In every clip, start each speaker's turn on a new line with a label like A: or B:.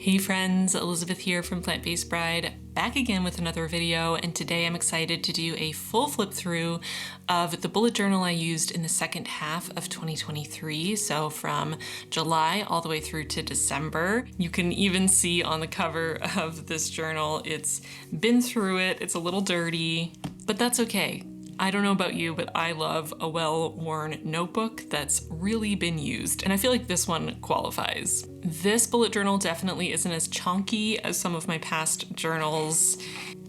A: Hey friends, Elizabeth here from Plant-Based Bride, back again with another video, and today I'm excited to do a full flip through of the bullet journal I used in the second half of 2023, so from July all the way through to December. You can even see on the cover of this journal, it's been through it, it's a little dirty, but that's okay. I don't know about you, but I love a well-worn notebook that's really been used, and I feel like this one qualifies. This bullet journal definitely isn't as chunky as some of my past journals.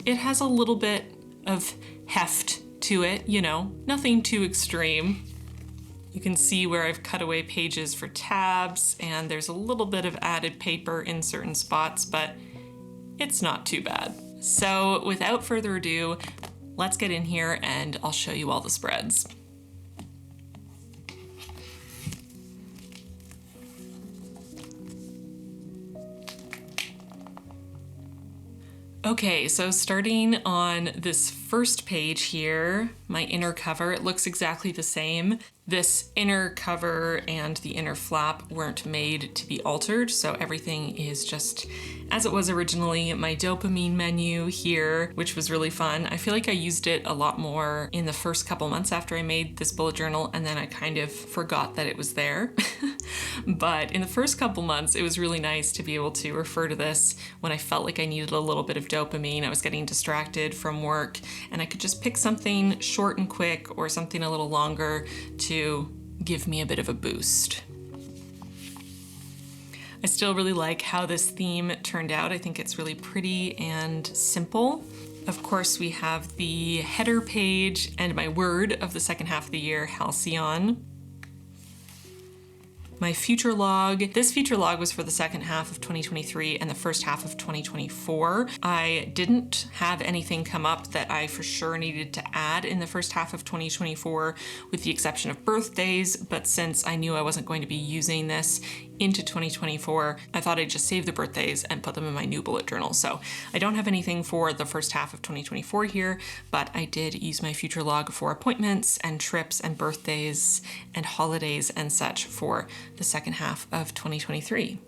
A: It has a little bit of heft to it, you know, nothing too extreme. You can see where I've cut away pages for tabs, and there's a little bit of added paper in certain spots, but it's not too bad. So without further ado, let's get in here and I'll show you all the spreads. Okay, so starting on this first page here, my inner cover, it looks exactly the same. This inner cover and the inner flap weren't made to be altered, so everything is just as it was originally. My dopamine menu here, which was really fun. I feel like I used it a lot more in the first couple months after I made this bullet journal, and then I kind of forgot that it was there. But in the first couple months, it was really nice to be able to refer to this when I felt like I needed a little bit of dopamine. I was getting distracted from work, and I could just pick something short and quick or something a little longer to give me a bit of a boost. I still really like how this theme turned out. I think it's really pretty and simple. Of course, we have the header page and my word of the second half of the year, halcyon. My future log. This future log was for the second half of 2023 and the first half of 2024. I didn't have anything come up that I for sure needed to add in the first half of 2024, with the exception of birthdays, but since I knew I wasn't going to be using this into 2024, I thought I'd just save the birthdays and put them in my new bullet journal. So I don't have anything for the first half of 2024 here, but I did use my future log for appointments and trips and birthdays and holidays and such for the second half of 2023.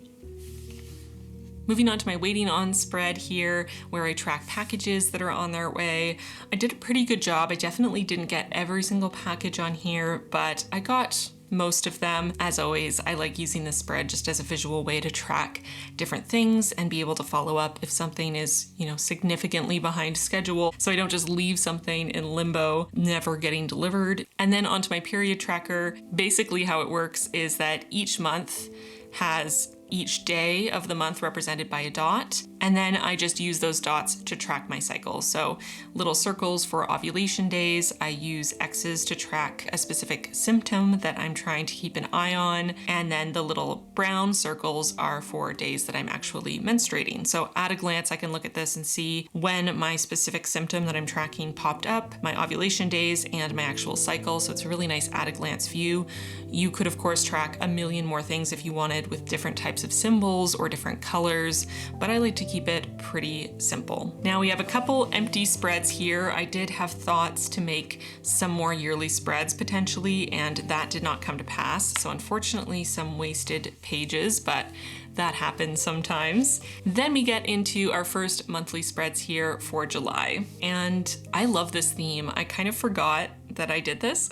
A: Moving on to my waiting on spread here, where I track packages that are on their way. I did a pretty good job. I definitely didn't get every single package on here, but I got most of them. As always, I like using this spread just as a visual way to track different things and be able to follow up if something is, significantly behind schedule, so I don't just leave something in limbo, never getting delivered. And then onto my period tracker. Basically how it works is that each month has each day of the month represented by a dot, and then I just use those dots to track my cycle. So little circles for ovulation days, I use X's to track a specific symptom that I'm trying to keep an eye on, and then the little brown circles are for days that I'm actually menstruating. So at a glance, I can look at this and see when my specific symptom that I'm tracking popped up, my ovulation days, and my actual cycle. So it's a really nice at a glance view. You could of course track a million more things if you wanted with different types of symbols or different colors, but I like to keep it pretty simple. Now we have a couple empty spreads here. I did have thoughts to make some more yearly spreads potentially, and that did not come to pass. So unfortunately, some wasted pages, but that happens sometimes. Then we get into our first monthly spreads here for July. And I love this theme. I kind of forgot that I did this,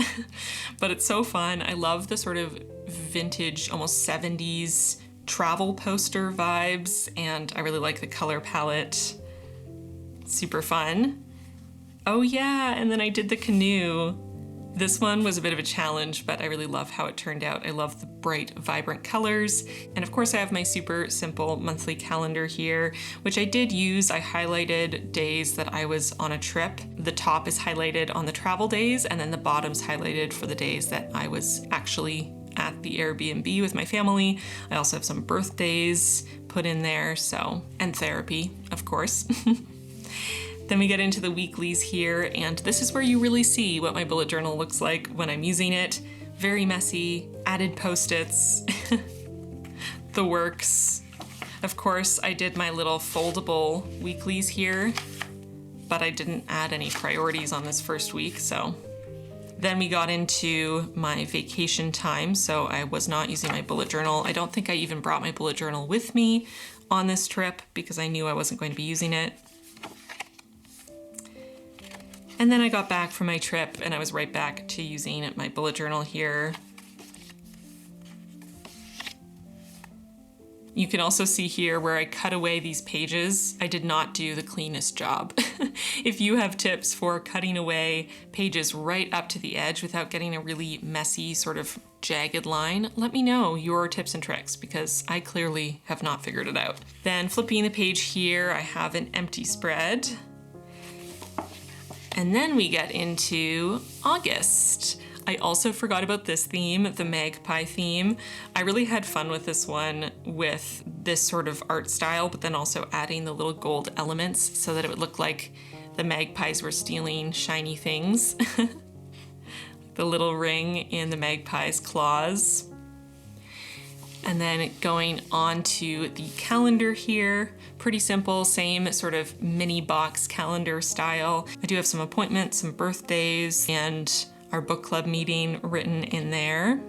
A: but it's so fun. I love the sort of vintage, almost 70s travel poster vibes, and I really like the color palette. Super fun. Oh yeah, and then I did the canoe. This one was a bit of a challenge, but I really love how it turned out. I love the bright, vibrant colors. And of course I have my super simple monthly calendar here, which I did use. I highlighted days that I was on a trip. The top is highlighted on the travel days, and then the bottom's highlighted for the days that I was actually at the Airbnb with my family. I also have some birthdays put in there, and therapy, of course. Then we get into the weeklies here, and this is where you really see what my bullet journal looks like when I'm using it. Very messy, added post-its, the works. Of course, I did my little foldable weeklies here, but I didn't add any priorities on this first week, so Then we got into my vacation time, so I was not using my bullet journal. I don't think I even brought my bullet journal with me on this trip because I knew I wasn't going to be using it. And then I got back from my trip and I was right back to using my bullet journal here. You can also see here where I cut away these pages. I did not do the cleanest job. If you have tips for cutting away pages right up to the edge without getting a really messy sort of jagged line, let me know your tips and tricks because I clearly have not figured it out. Then flipping the page here, I have an empty spread. And then we get into August. I also forgot about this theme, the magpie theme. I really had fun with this one with this sort of art style, but then also adding the little gold elements so that it would look like the magpies were stealing shiny things. The little ring in the magpie's claws. And then going on to the calendar here, pretty simple, same sort of mini box calendar style. I do have some appointments, some birthdays, and our book club meeting written in there,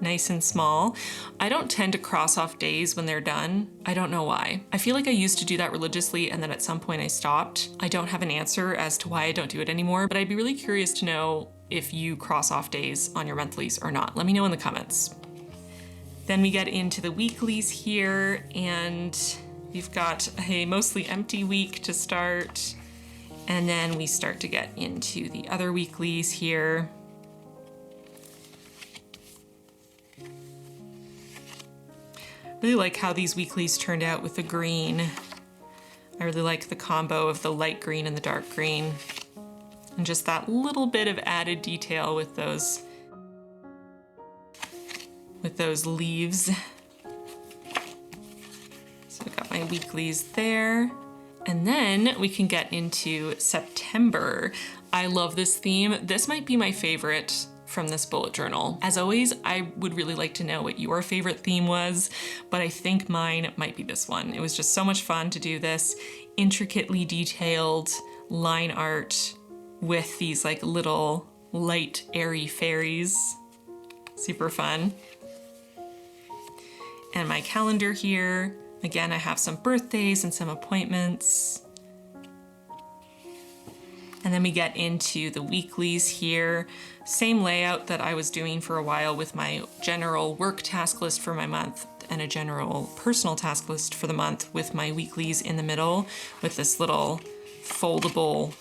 A: nice and small. I don't tend to cross off days when they're done. I don't know why. I feel like I used to do that religiously and then at some point I stopped. I don't have an answer as to why I don't do it anymore, but I'd be really curious to know if you cross off days on your monthlies or not. Let me know in the comments. Then we get into the weeklies here and we've got a mostly empty week to start. And then we start to get into the other weeklies here. Really like how these weeklies turned out with the green. I really like the combo of the light green and the dark green. And just that little bit of added detail with those leaves. So I got my weeklies there. And then we can get into September. I love this theme. This might be my favorite from this bullet journal. As always, I would really like to know what your favorite theme was, but I think mine might be this one. It was just so much fun to do this intricately detailed line art with these like little light airy fairies. Super fun. And my calendar here. Again, I have some birthdays and some appointments. And then we get into the weeklies here. Same layout that I was doing for a while with my general work task list for my month and a general personal task list for the month with my weeklies in the middle with this little foldable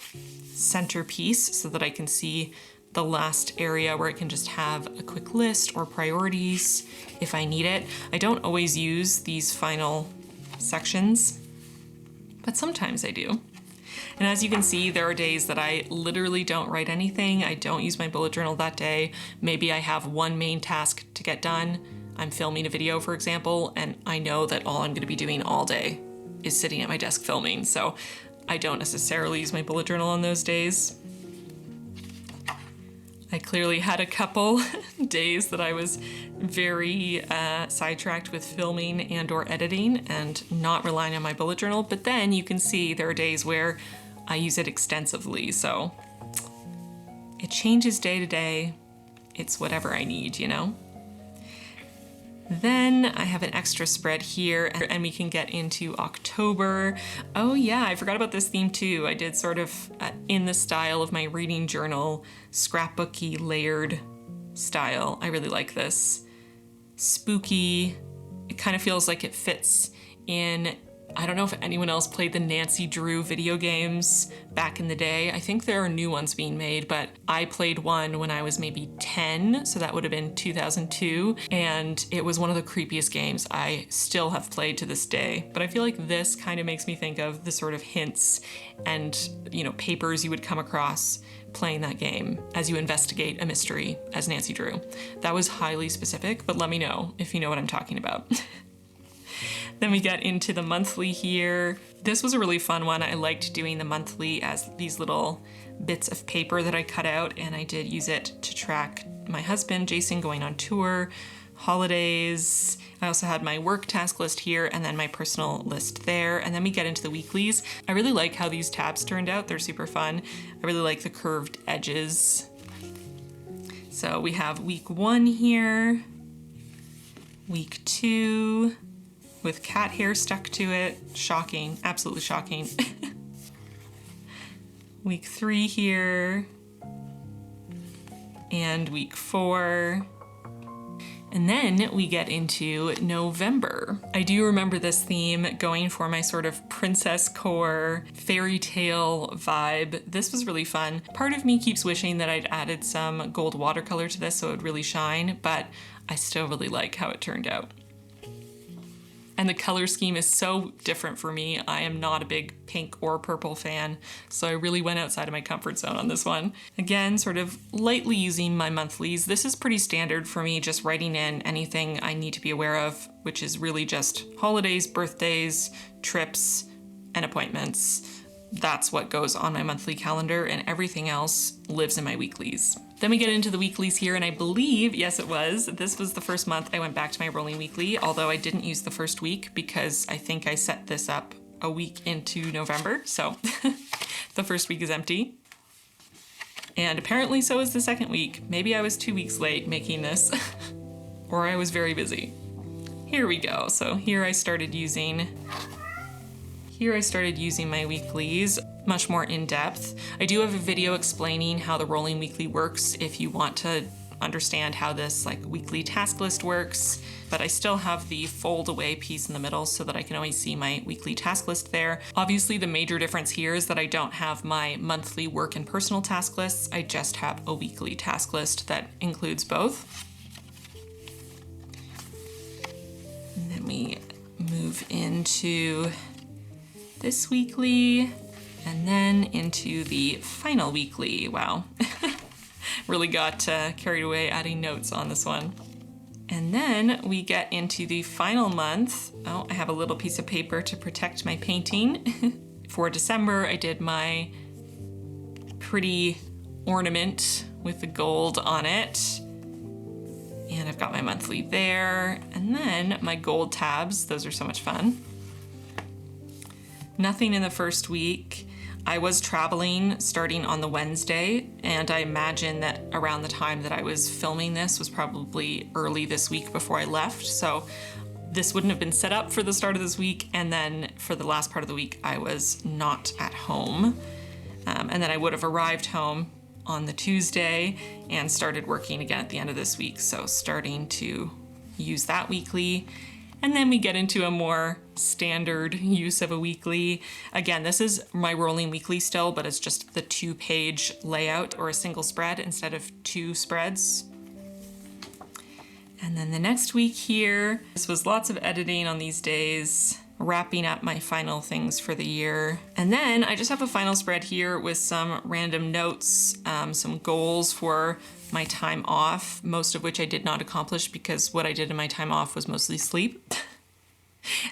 A: centerpiece so that I can see the last area where I can just have a quick list or priorities if I need it. I don't always use these final sections, but sometimes I do. And as you can see, there are days that I literally don't write anything. I don't use my bullet journal that day. Maybe I have one main task to get done. I'm filming a video, for example, and I know that all I'm going to be doing all day is sitting at my desk filming. So I don't necessarily use my bullet journal on those days. I clearly had a couple days that I was very sidetracked with filming and or editing and not relying on my bullet journal, but then you can see there are days where I use it extensively, so it changes day to day. It's whatever I need, you know? Then I have an extra spread here and we can get into October. Oh yeah, I forgot about this theme too. I did sort of in the style of my reading journal, scrapbooky layered style. I really like this. Spooky. It kind of feels like it fits in. I don't know if anyone else played the Nancy Drew video games back in the day. I think there are new ones being made, but I played one when I was maybe 10, so that would have been 2002, and it was one of the creepiest games I still have played to this day. But I feel like this kind of makes me think of the sort of hints and, you know, papers you would come across playing that game as you investigate a mystery as Nancy Drew. That was highly specific, but let me know if you know what I'm talking about. Then we get into the monthly here. This was a really fun one. I liked doing the monthly as these little bits of paper that I cut out, and I did use it to track my husband, Jason, going on tour, holidays. I also had my work task list here and then my personal list there. And then we get into the weeklies. I really like how these tabs turned out. They're super fun. I really like the curved edges. So we have week 1 here, week 2 with cat hair stuck to it. Shocking, absolutely shocking. Week 3 here, and week 4. And then we get into November. I do remember this theme going for my sort of princess core fairy tale vibe. This was really fun. Part of me keeps wishing that I'd added some gold watercolor to this so it would really shine, but I still really like how it turned out. And the color scheme is so different for me. I am not a big pink or purple fan, so I really went outside of my comfort zone on this one. Again, sort of lightly using my monthlies. This is pretty standard for me, just writing in anything I need to be aware of, which is really just holidays, birthdays, trips, and appointments. That's what goes on my monthly calendar, and everything else lives in my weeklies. Then we get into the weeklies here, and I believe, yes it was, this was the first month I went back to my rolling weekly, although I didn't use the first week because I think I set this up a week into November, so the first week is empty. And apparently so is the second week. Maybe I was 2 weeks late making this, or I was very busy. Here we go. So here I started using my weeklies much more in depth. I do have a video explaining how the rolling weekly works if you want to understand how this like weekly task list works, but I still have the fold away piece in the middle so that I can always see my weekly task list there. Obviously the major difference here is that I don't have my monthly work and personal task lists. I just have a weekly task list that includes both. And then we move into this weekly, and then into the final weekly. Wow, really got carried away adding notes on this one. And then we get into the final month. Oh, I have a little piece of paper to protect my painting. For December, I did my pretty ornament with the gold on it. And I've got my monthly there. And then my gold tabs, those are so much fun. Nothing in the first week. I was traveling starting on the Wednesday, and I imagine that around the time that I was filming this was probably early this week before I left, so this wouldn't have been set up for the start of this week, and then for the last part of the week I was not at home. And then I would have arrived home on the Tuesday and started working again at the end of this week, so starting to use that weekly. And then we get into a more standard use of a weekly. Again, this is my rolling weekly still, but it's just the 2-page layout or a single spread instead of 2 spreads. And then the next week here, this was lots of editing on these days, wrapping up my final things for the year. And then I just have a final spread here with some random notes, some goals for my time off, most of which I did not accomplish because what I did in my time off was mostly sleep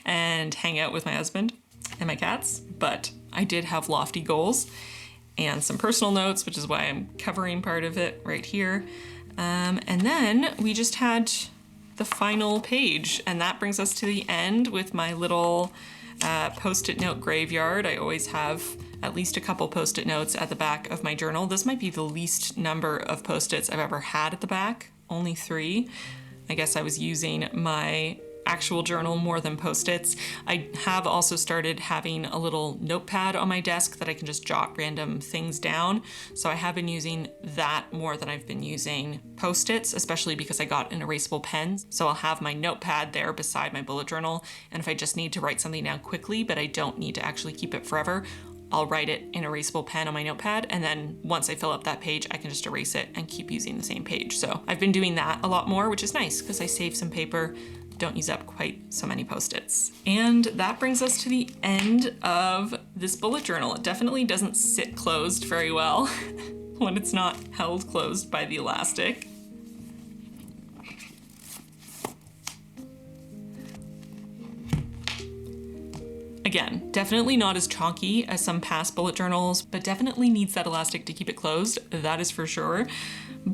A: and hang out with my husband and my cats. But I did have lofty goals and some personal notes, which is why I'm covering part of it right here. And then we just had the final page, and that brings us to the end with my little post-it note graveyard. I always have at least a couple post-it notes at the back of my journal. This might be the least number of post-its I've ever had at the back, only 3. I guess I was using my actual journal more than post-its. I have also started having a little notepad on my desk that I can just jot random things down. So I have been using that more than I've been using post-its, especially because I got an erasable pen. So I'll have my notepad there beside my bullet journal. And if I just need to write something down quickly, but I don't need to actually keep it forever, I'll write it in erasable pen on my notepad, and then once I fill up that page, I can just erase it and keep using the same page. So I've been doing that a lot more, which is nice because I save some paper, don't use up quite so many post-its. And that brings us to the end of this bullet journal. It definitely doesn't sit closed very well when it's not held closed by the elastic. Again, definitely not as chonky as some past bullet journals, but definitely needs that elastic to keep it closed, that is for sure.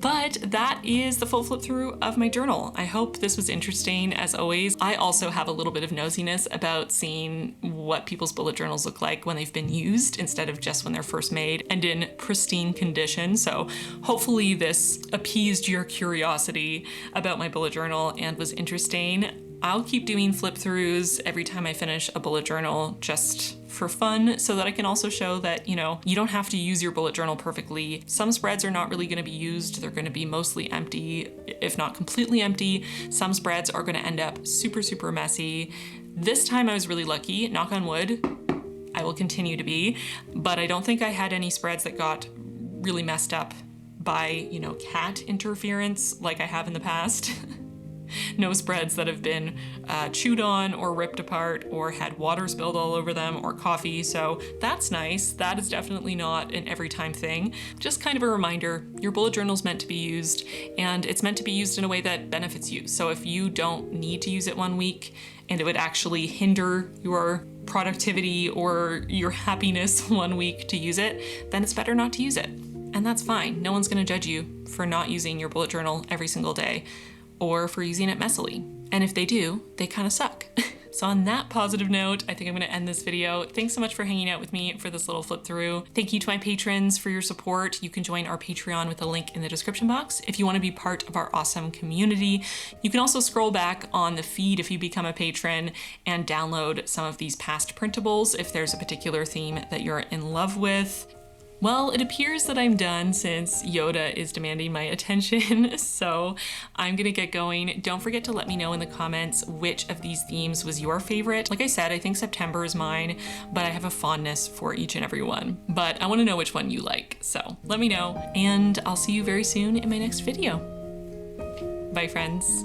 A: But that is the full flip through of my journal. I hope this was interesting. As always, I also have a little bit of nosiness about seeing what people's bullet journals look like when they've been used instead of just when they're first made and in pristine condition. So hopefully this appeased your curiosity about my bullet journal and was interesting. I'll keep doing flip throughs every time I finish a bullet journal just for fun, so that I can also show that, you know, you don't have to use your bullet journal perfectly. Some spreads are not really going to be used. They're going to be mostly empty, if not completely empty. Some spreads are going to end up super, super messy. This time I was really lucky, knock on wood. I will continue to be, but I don't think I had any spreads that got really messed up by, you know, cat interference like I have in the past. No spreads that have been chewed on or ripped apart or had water spilled all over them or coffee, so that's nice. That is definitely not an every time thing. Just kind of a reminder, your bullet journal is meant to be used, and it's meant to be used in a way that benefits you. So if you don't need to use it one week and it would actually hinder your productivity or your happiness one week to use it, then it's better not to use it. And that's fine. No one's gonna judge you for not using your bullet journal every single day, or for using it messily. And if they do, they kind of suck. So on that positive note, I think I'm gonna end this video. Thanks so much for hanging out with me for this little flip through. Thank you to my patrons for your support. You can join our Patreon with a link in the description box if you wanna be part of our awesome community. You can also scroll back on the feed if you become a patron and download some of these past printables if there's a particular theme that you're in love with. Well, it appears that I'm done since Yoda is demanding my attention, so I'm gonna get going. Don't forget to let me know in the comments which of these themes was your favorite. Like I said, I think September is mine, but I have a fondness for each and every one. But I wanna know which one you like, so let me know, and I'll see you very soon in my next video. Bye, friends.